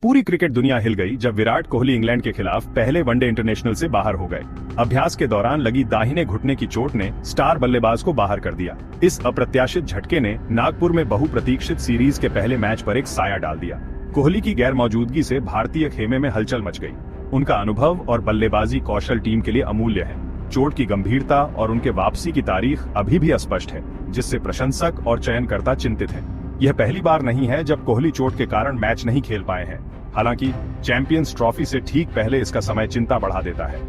पूरी क्रिकेट दुनिया हिल गई जब विराट कोहली इंग्लैंड के खिलाफ पहले वनडे इंटरनेशनल से बाहर हो गए। अभ्यास के दौरान लगी दाहिने घुटने की चोट ने स्टार बल्लेबाज को बाहर कर दिया। इस अप्रत्याशित झटके ने नागपुर में बहुप्रतीक्षित सीरीज के पहले मैच पर एक साया डाल दिया। कोहली की गैर मौजूदगी से भारतीय खेमे में हलचल मच गई। उनका अनुभव और बल्लेबाजी कौशल टीम के लिए अमूल्य है। चोट की गंभीरता और उनके वापसी की तारीख अभी भी अस्पष्ट है, जिससे प्रशंसक और चयनकर्ता चिंतित हैं। यह पहली बार नहीं है जब कोहली चोट के कारण मैच नहीं खेल पाए हैं। हालांकि चैंपियंस ट्रॉफी से ठीक पहले इसका समय चिंता बढ़ा देता है।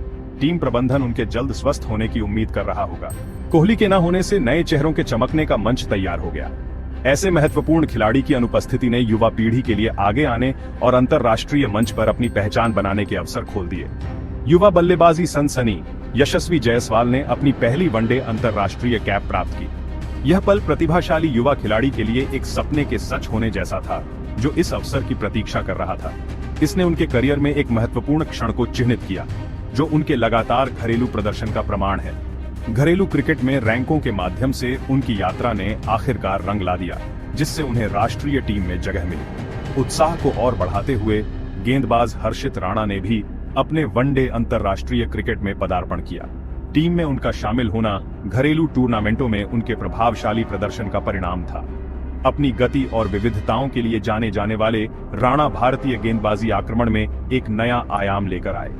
टीम प्रबंधन उनके जल्द स्वस्थ होने की उम्मीद कर रहा होगा। कोहली के न होने से नए चेहरों के चमकने का मंच तैयार हो गया। ऐसे महत्वपूर्ण खिलाड़ी की अनुपस्थिति ने युवा पीढ़ी के लिए आगे आने और अंतर्राष्ट्रीय मंच पर अपनी पहचान बनाने के अवसर खोल दिए। युवा बल्लेबाजी सनसनी यशस्वी जायसवाल ने अपनी पहली वनडे अंतर्राष्ट्रीय कैप प्राप्त की। यह पल प्रतिभाशाली युवा खिलाड़ी के लिए एक सपने के सच होने जैसा था, जो इस अवसर की प्रतीक्षा कर रहा था। इसने उनके करियर में एक महत्वपूर्ण क्षण को चिन्हित किया, जो उनके लगातार घरेलू प्रदर्शन का प्रमाण है। घरेलू क्रिकेट में रैंकों के माध्यम से उनकी यात्रा ने आखिरकार रंग ला दिया, जिससे उन्हें राष्ट्रीय टीम में जगह मिली। उत्साह को और बढ़ाते हुए गेंदबाज हर्षित राणा ने भी अपने वनडे अंतर्राष्ट्रीय क्रिकेट में पदार्पण किया। टीम में उनका शामिल होना घरेलू टूर्नामेंटों में उनके प्रभावशाली प्रदर्शन का परिणाम था। अपनी गति और विविधताओं के लिए जाने जाने वाले राणा भारतीय गेंदबाजी आक्रमण में एक नया आयाम लेकर आए।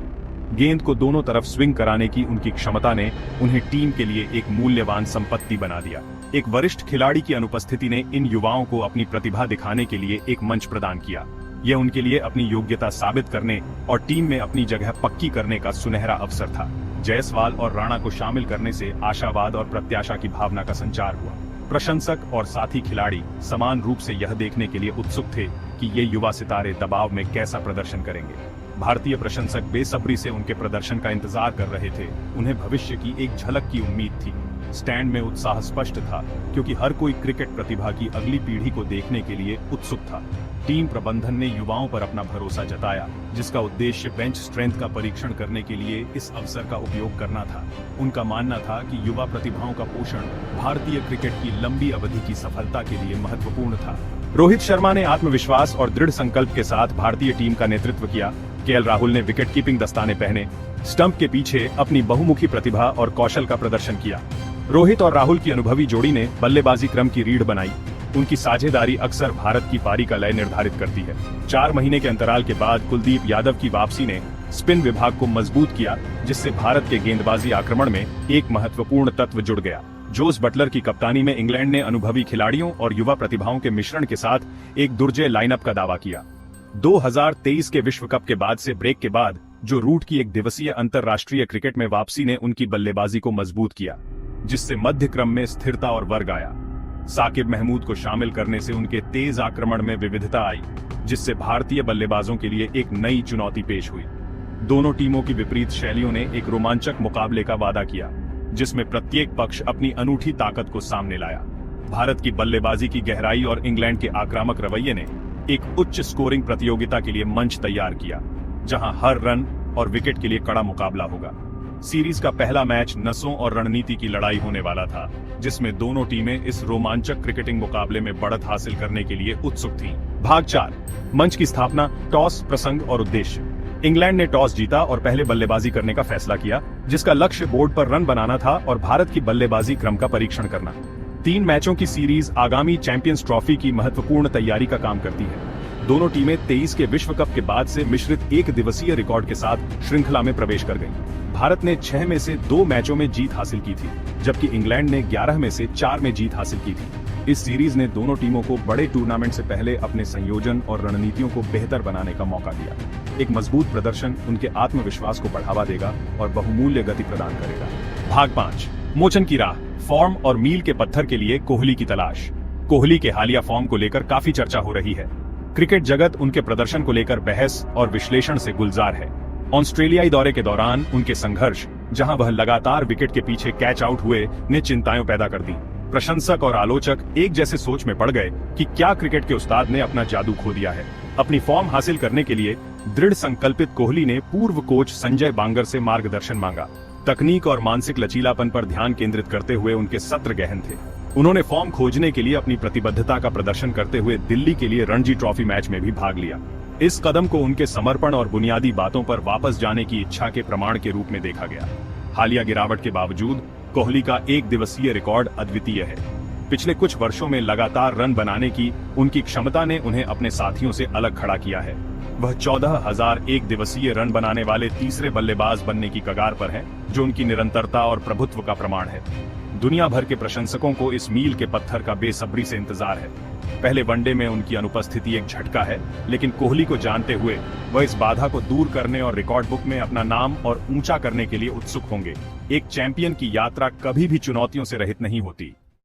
गेंद को दोनों तरफ स्विंग कराने की उनकी क्षमता ने उन्हें टीम के लिए एक मूल्यवान संपत्ति बना दिया। एक वरिष्ठ खिलाड़ी की अनुपस्थिति ने इन युवाओं को अपनी प्रतिभा दिखाने के लिए एक मंच प्रदान किया। यह उनके लिए अपनी योग्यता साबित करने और टीम में अपनी जगह पक्की करने का सुनहरा अवसर था। जायसवाल और राणा को शामिल करने से आशावाद और प्रत्याशा की भावना का संचार हुआ। प्रशंसक और साथी खिलाड़ी समान रूप से यह देखने के लिए उत्सुक थे कि ये युवा सितारे दबाव में कैसा प्रदर्शन करेंगे। भारतीय प्रशंसक बेसब्री से उनके प्रदर्शन का इंतजार कर रहे थे। उन्हें भविष्य की एक झलक की उम्मीद थी। स्टैंड में उत्साह स्पष्ट था, क्योंकि हर कोई क्रिकेट प्रतिभा की अगली पीढ़ी को देखने के लिए उत्सुक था। टीम प्रबंधन ने युवाओं पर अपना भरोसा जताया, जिसका उद्देश्य बेंच स्ट्रेंथ का परीक्षण करने के लिए इस अवसर का उपयोग करना था। उनका मानना था कि युवा प्रतिभाओं का पोषण भारतीय क्रिकेट की लंबी अवधि की सफलता के लिए महत्वपूर्ण था। रोहित शर्मा ने आत्मविश्वास और दृढ़ संकल्प के साथ भारतीय टीम का नेतृत्व किया। केएल राहुल ने विकेट कीपिंग दस्ताने पहने, स्टंप के पीछे अपनी बहुमुखी प्रतिभा और कौशल का प्रदर्शन किया। रोहित और राहुल की अनुभवी जोड़ी ने बल्लेबाजी क्रम की रीढ़ बनाई। उनकी साझेदारी अक्सर भारत की पारी का लय निर्धारित करती है। 4 महीने के अंतराल के बाद कुलदीप यादव की वापसी ने स्पिन विभाग को मजबूत किया, जिससे भारत के गेंदबाजी आक्रमण में एक महत्वपूर्ण तत्व जुड़ गया। जोस बटलर की कप्तानी में इंग्लैंड ने अनुभवी खिलाड़ियों और युवा प्रतिभाओं के मिश्रण के साथ एक दुर्जय लाइनअप का दावा किया। 2023 के विश्व कप के बाद से ब्रेक के बाद जो रूट की एक दिवसीय अंतर्राष्ट्रीय क्रिकेट में वापसी ने उनकी बल्लेबाजी को मजबूत किया, जिससे मध्य क्रम में स्थिरता और वर्ग आया। साकिब महमूद को शामिल करने से उनके तेज आक्रमण में विविधता आई, जिससे भारतीय बल्लेबाजों के लिए एक नई चुनौती पेश हुई। दोनों टीमों की विपरीत शैलियों ने एक रोमांचक मुकाबले का वादा किया, जिसमें प्रत्येक पक्ष अपनी अनूठी ताकत को सामने लाया। भारत की बल्लेबाजी की गहराई और इंग्लैंड के आक्रामक रवैये ने एक उच्च स्कोरिंग प्रतियोगिता के लिए मंच तैयार किया, जहां हर रन और विकेट के लिए कड़ा मुकाबला होगा। सीरीज का पहला मैच नसों और रणनीति की लड़ाई होने वाला था, जिसमें दोनों टीमें इस रोमांचक क्रिकेटिंग मुकाबले में बढ़त हासिल करने के लिए उत्सुक थीं। भाग 4, मंच की स्थापना, टॉस, प्रसंग और उद्देश्य। इंग्लैंड ने टॉस जीता और पहले बल्लेबाजी करने का फैसला किया, जिसका लक्ष्य बोर्ड पर रन बनाना था और भारत की बल्लेबाजी क्रम का परीक्षण करना। 3 मैचों की सीरीज आगामी चैंपियंस ट्रॉफी की महत्वपूर्ण तैयारी का काम करती है। दोनों टीमें 23 के विश्व कप के बाद से मिश्रित एक दिवसीय रिकॉर्ड के साथ श्रृंखला में प्रवेश कर गई। भारत ने 6 में से 2 मैचों में जीत हासिल की थी, जबकि इंग्लैंड ने 11 में से 4 में जीत हासिल की थी। इस सीरीज ने दोनों टीमों को बड़े टूर्नामेंट से पहले अपने संयोजन और रणनीतियों को बेहतर बनाने का मौका दिया। एक मजबूत प्रदर्शन उनके आत्मविश्वास को बढ़ावा देगा और बहुमूल्य गति प्रदान करेगा। भाग 5, मोचन की राह, फॉर्म और मील के पत्थर के लिए कोहली की तलाश। कोहली के हालिया फॉर्म को लेकर काफी चर्चा हो रही है। क्रिकेट जगत उनके प्रदर्शन को लेकर बहस और विश्लेषण से गुलजार है। ऑस्ट्रेलियाई दौरे के दौरान उनके संघर्ष, जहां वह लगातार विकेट के पीछे कैच आउट हुए, ने चिंताएं पैदा कर दी। प्रशंसक और आलोचक एक जैसे सोच में पड़ गए कि क्या क्रिकेट के उस्ताद ने अपना जादू खो दिया है। अपनी फॉर्म हासिल करने के लिए दृढ़ संकल्पित कोहली ने पूर्व कोच संजय बांगर से मार्गदर्शन मांगा। तकनीक और मानसिक लचीलापन पर ध्यान केंद्रित करते हुए उनके सत्र गहन थे। उन्होंने फॉर्म खोजने के लिए अपनी प्रतिबद्धता का प्रदर्शन करते हुए दिल्ली के लिए रणजी ट्रॉफी मैच में भी भाग लिया। इस कदम को उनके समर्पण और बुनियादी बातों पर वापस जाने की इच्छा के प्रमाण के रूप में देखा गया। हालिया गिरावट के बावजूद कोहली का एक दिवसीय रिकॉर्ड अद्वितीय है। पिछले कुछ वर्षों में लगातार रन बनाने की उनकी क्षमता ने उन्हें अपने साथियों से अलग खड़ा किया है। वह 14,000 एक दिवसीय रन बनाने वाले तीसरे बल्लेबाज बनने की कगार पर हैं, जो उनकी निरंतरता और प्रभुत्व का प्रमाण है। दुनिया भर के प्रशंसकों को इस मील के पत्थर का बेसब्री से इंतजार है। पहले वनडे में उनकी अनुपस्थिति एक झटका है, लेकिन कोहली को जानते हुए वह इस बाधा को दूर करने और रिकॉर्ड बुक में अपना नाम और ऊंचा करने के लिए उत्सुक होंगे। एक चैंपियन की यात्रा कभी भी चुनौतियों से रहित नहीं होती।